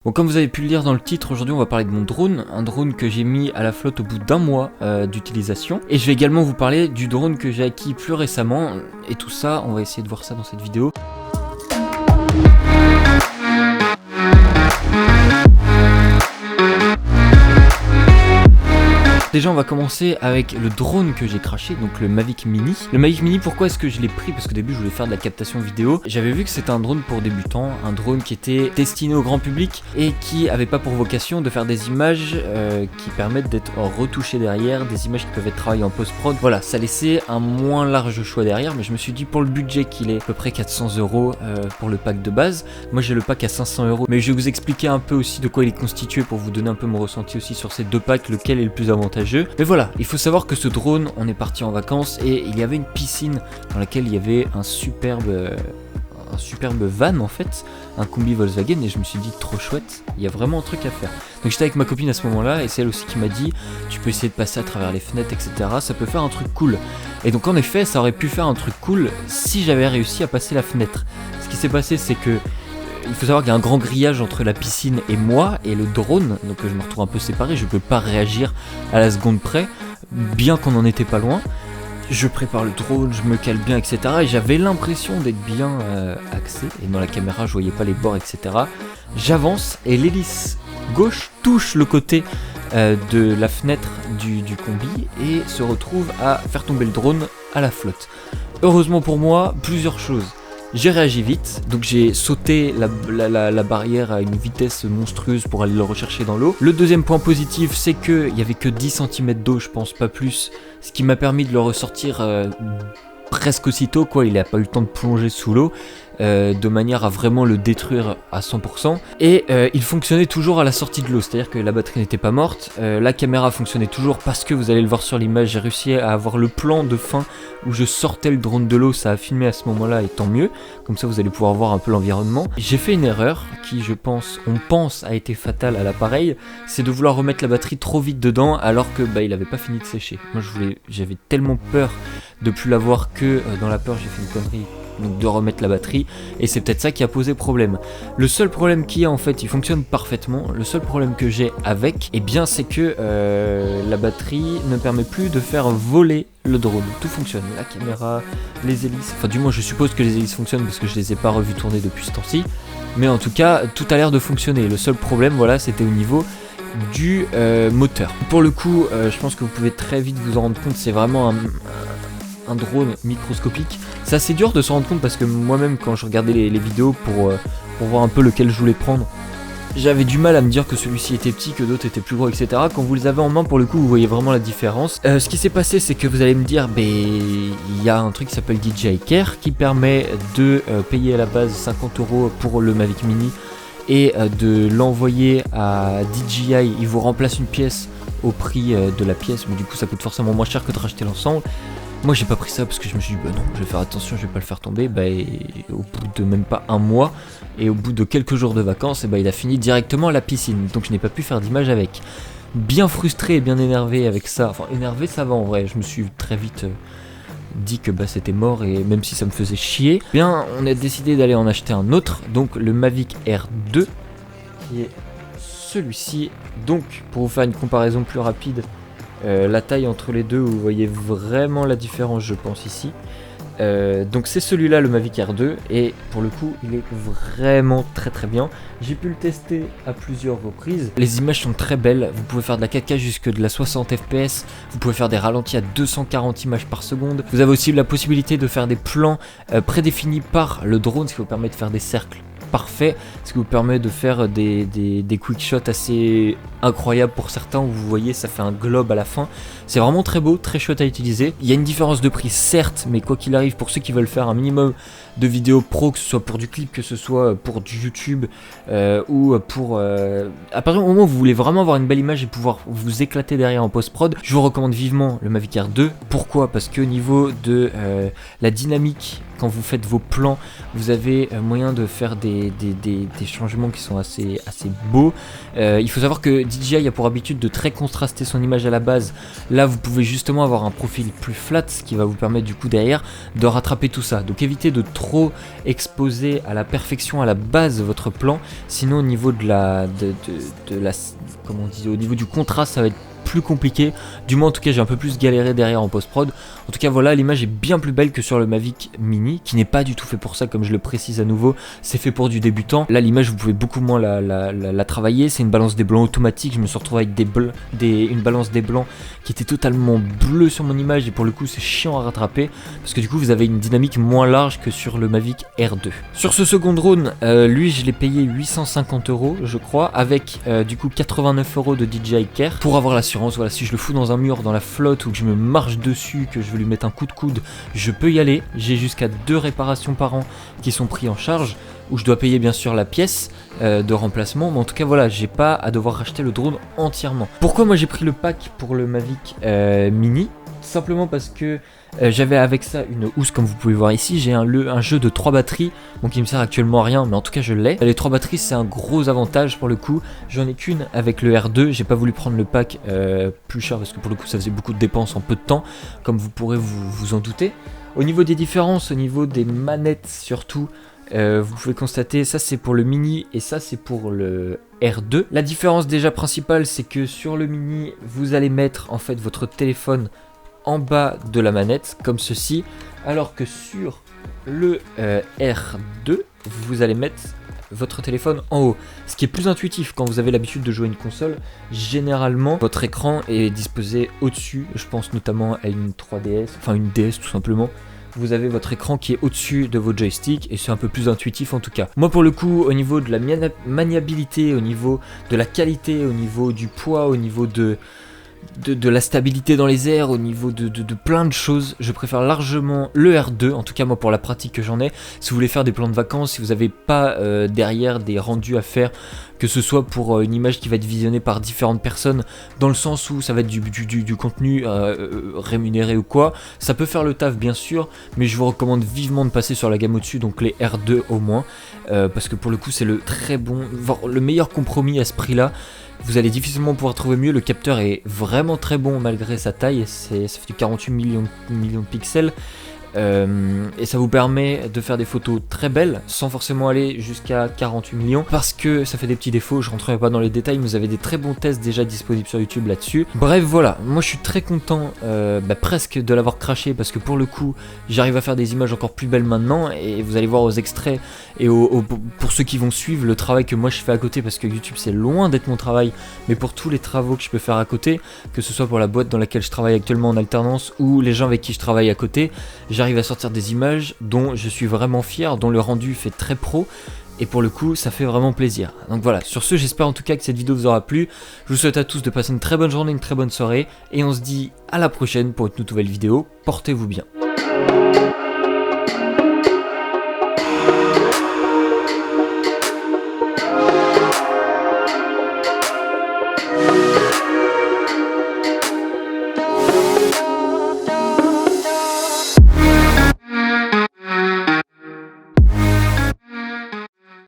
Bon, comme vous avez pu le lire dans le titre, aujourd'hui on va parler de mon drone, un drone que j'ai mis à la flotte au bout d'un mois d'utilisation. Et je vais également vous parler du drone que j'ai acquis plus récemment. Et tout ça, on va essayer de voir ça dans cette vidéo. Déjà on va commencer avec le drone que j'ai craché, donc le Mavic Mini. Le Mavic Mini, pourquoi est-ce que je l'ai pris? Parce qu'au début je voulais faire de la captation vidéo. J'avais vu que c'était un drone pour débutants, un drone qui était destiné au grand public et qui avait pas pour vocation de faire des images qui permettent d'être retouchées derrière, des images qui peuvent être travaillées en post-prod. Voilà, ça laissait un moins large choix derrière, mais je me suis dit pour le budget qu'il est à peu près 400 € pour le pack de base. Moi j'ai le pack à 500 €, mais je vais vous expliquer un peu aussi de quoi il est constitué pour vous donner un peu mon ressenti aussi sur ces deux packs, lequel est le plus avantageux. Mais voilà, il faut savoir que ce drone, on est parti en vacances et il y avait une piscine dans laquelle il y avait un superbe van en fait, un combi Volkswagen, et je me suis dit trop chouette, il y a vraiment un truc à faire. Donc j'étais avec ma copine à ce moment-là et c'est elle aussi qui m'a dit tu peux essayer de passer à travers les fenêtres, etc. Ça peut faire un truc cool. Et donc en effet, ça aurait pu faire un truc cool si j'avais réussi à passer la fenêtre. Ce qui s'est passé, c'est que il faut savoir qu'il y a un grand grillage entre la piscine et moi et le drone, donc je me retrouve un peu séparé, je peux pas réagir à la seconde près, bien qu'on en était pas loin. Je prépare le drone, je me cale bien, etc. Et j'avais l'impression d'être bien axé, et dans la caméra je voyais pas les bords, etc. J'avance et l'hélice gauche touche le côté de la fenêtre du combi et se retrouve à faire tomber le drone à la flotte. Heureusement pour moi, plusieurs choses. J'ai réagi vite, donc j'ai sauté la barrière à une vitesse monstrueuse pour aller le rechercher dans l'eau. Le deuxième point positif, c'est qu'il n'y avait que 10 cm d'eau, je pense, pas plus, ce qui m'a permis de le ressortir presque aussitôt, quoi. Il n'a pas eu le temps de plonger sous l'eau, de manière à vraiment le détruire à 100%. Et il fonctionnait toujours à la sortie de l'eau, c'est-à-dire que la batterie n'était pas morte, la caméra fonctionnait toujours parce que vous allez le voir sur l'image, j'ai réussi à avoir le plan de fin où je sortais le drone de l'eau, ça a filmé à ce moment-là et tant mieux, comme ça vous allez pouvoir voir un peu l'environnement. J'ai fait une erreur qui on pense a été fatale à l'appareil, c'est de vouloir remettre la batterie trop vite dedans alors que il avait pas fini de sécher. Moi j'avais tellement peur de plus l'avoir que dans la peur j'ai fait une connerie, donc de remettre la batterie, et c'est peut-être ça qui a posé problème. Le seul problème qu'il y a en fait, il fonctionne parfaitement, le seul problème que j'ai avec, eh bien c'est que la batterie ne permet plus de faire voler le drone. Tout fonctionne, la caméra, les hélices, enfin du moins je suppose que les hélices fonctionnent parce que je les ai pas revues tourner depuis ce temps-ci, mais en tout cas tout a l'air de fonctionner. Le seul problème, voilà, c'était au niveau du moteur. Pour le coup, je pense que vous pouvez très vite vous en rendre compte, c'est vraiment un drone microscopique. C'est assez dur de s'en rendre compte parce que moi-même quand je regardais les vidéos pour voir un peu lequel je voulais prendre, j'avais du mal à me dire que celui-ci était petit, que d'autres étaient plus gros, etc. Quand vous les avez en main, pour le coup, vous voyez vraiment la différence. Ce qui s'est passé, c'est que vous allez me dire, il y a un truc qui s'appelle DJI Care qui permet de payer à la base 50 € pour le Mavic Mini et de l'envoyer à DJI. Il vous remplace une pièce au prix de la pièce, mais du coup ça coûte forcément moins cher que de racheter l'ensemble. Moi j'ai pas pris ça parce que je me suis dit non, je vais faire attention, je vais pas le faire tomber. Et au bout de même pas un mois et au bout de quelques jours de vacances, il a fini directement à la piscine, donc je n'ai pas pu faire d'image avec. Bien frustré et bien énervé avec ça, enfin énervé ça va en vrai, je me suis très vite dit que c'était mort, et même si ça me faisait chier, on a décidé d'aller en acheter un autre, donc le Mavic Air 2 qui est celui-ci. Donc pour vous faire une comparaison plus rapide, la taille entre les deux, vous voyez vraiment la différence je pense ici. Donc c'est celui-là, le Mavic Air 2, et pour le coup il est vraiment très très bien. J'ai pu le tester à plusieurs reprises, les images sont très belles, vous pouvez faire de la 4K jusque de la 60 fps, vous pouvez faire des ralentis à 240 images par seconde, vous avez aussi la possibilité de faire des plans prédéfinis par le drone, ce qui vous permet de faire des cercles parfait, ce qui vous permet de faire des quick shots assez incroyables pour certains, où vous voyez ça fait un globe à la fin. C'est vraiment très beau, très chouette à utiliser. Il y a une différence de prix certes, mais quoi qu'il arrive, pour ceux qui veulent faire un minimum de vidéos pro, que ce soit pour du clip, que ce soit pour du YouTube ou pour à partir du moment où vous voulez vraiment avoir une belle image et pouvoir vous éclater derrière en post-prod, je vous recommande vivement le Mavic Air 2. Pourquoi? Parce qu'au niveau de la dynamique, quand vous faites vos plans, vous avez moyen de faire des changements qui sont assez beaux. Il faut savoir que DJI a pour habitude de très contraster son image à la base. Là vous pouvez justement avoir un profil plus flat, ce qui va vous permettre du coup derrière de rattraper tout ça. Donc évitez de trop trop exposer à la perfection, à la base votre plan, sinon au niveau de la, comment on dit, au niveau du contraste ça va être plus compliqué, du moins en tout cas j'ai un peu plus galéré derrière en post-prod. En tout cas voilà, l'image est bien plus belle que sur le Mavic Mini, qui n'est pas du tout fait pour ça, comme je le précise à nouveau, c'est fait pour du débutant. Là l'image vous pouvez beaucoup moins la travailler, c'est une balance des blancs automatique, je me suis retrouvé avec une balance des blancs qui était totalement bleue sur mon image, et pour le coup c'est chiant à rattraper, parce que du coup vous avez une dynamique moins large que sur le Mavic R2. Sur ce second drone, lui je l'ai payé 850 € je crois, avec du coup 89 € de DJI Care, pour avoir l'assurance. Voilà, si je le fous dans un mur, dans la flotte, ou que je me marche dessus, que je veux lui mettre un coup de coude, je peux y aller. J'ai jusqu'à 2 réparations par an qui sont pris en charge, où je dois payer bien sûr la pièce de remplacement, mais en tout cas voilà, j'ai pas à devoir racheter le drone entièrement. Pourquoi moi j'ai pris le pack pour le Mavic Mini? Simplement parce que j'avais avec ça une housse, comme vous pouvez voir ici. J'ai un jeu de 3 batteries, donc il me sert actuellement à rien, mais en tout cas je l'ai. Les 3 batteries c'est un gros avantage pour le coup. J'en ai qu'une avec le R2, j'ai pas voulu prendre le pack plus cher parce que pour le coup ça faisait beaucoup de dépenses en peu de temps, comme vous pourrez vous en douter. Au niveau des différences, au niveau des manettes surtout, vous pouvez constater, ça c'est pour le Mini et ça c'est pour le R2. La différence déjà principale, c'est que sur le Mini vous allez mettre en fait votre téléphone en bas de la manette comme ceci, alors que sur le R2 vous allez mettre votre téléphone en haut, ce qui est plus intuitif quand vous avez l'habitude de jouer à une console. Généralement votre écran est disposé au-dessus, je pense notamment à une 3DS, enfin une DS tout simplement. Vous avez votre écran qui est au-dessus de vos joysticks et c'est un peu plus intuitif en tout cas. Moi pour le coup, au niveau de la maniabilité, au niveau de la qualité, au niveau du poids, au niveau de la stabilité dans les airs, au niveau de plein de choses, je préfère largement le R2, en tout cas moi pour la pratique que j'en ai. Si vous voulez faire des plans de vacances, si vous n'avez pas derrière des rendus à faire, que ce soit pour une image qui va être visionnée par différentes personnes, dans le sens où ça va être du contenu rémunéré ou quoi, ça peut faire le taf bien sûr, mais je vous recommande vivement de passer sur la gamme au-dessus, donc les R2 au moins, parce que pour le coup c'est le le meilleur compromis à ce prix là. Vous allez difficilement pouvoir trouver mieux, le capteur est vraiment très bon malgré sa taille, ça fait du 48 millions de pixels. Et ça vous permet de faire des photos très belles sans forcément aller jusqu'à 48 millions, parce que ça fait des petits défauts, je rentrerai pas dans les détails, mais vous avez des très bons tests déjà disponibles sur YouTube là-dessus. Bref voilà, moi je suis très content presque de l'avoir craché, parce que pour le coup j'arrive à faire des images encore plus belles maintenant, et vous allez voir aux extraits et pour ceux qui vont suivre le travail que moi je fais à côté, parce que YouTube c'est loin d'être mon travail, mais pour tous les travaux que je peux faire à côté, que ce soit pour la boîte dans laquelle je travaille actuellement en alternance ou les gens avec qui je travaille à côté, j'arrive à sortir des images dont je suis vraiment fier, dont le rendu fait très pro, et pour le coup ça fait vraiment plaisir. Donc voilà, sur ce j'espère en tout cas que cette vidéo vous aura plu. Je vous souhaite à tous de passer une très bonne journée, une très bonne soirée, et on se dit à la prochaine pour une toute nouvelle vidéo. Portez-vous bien.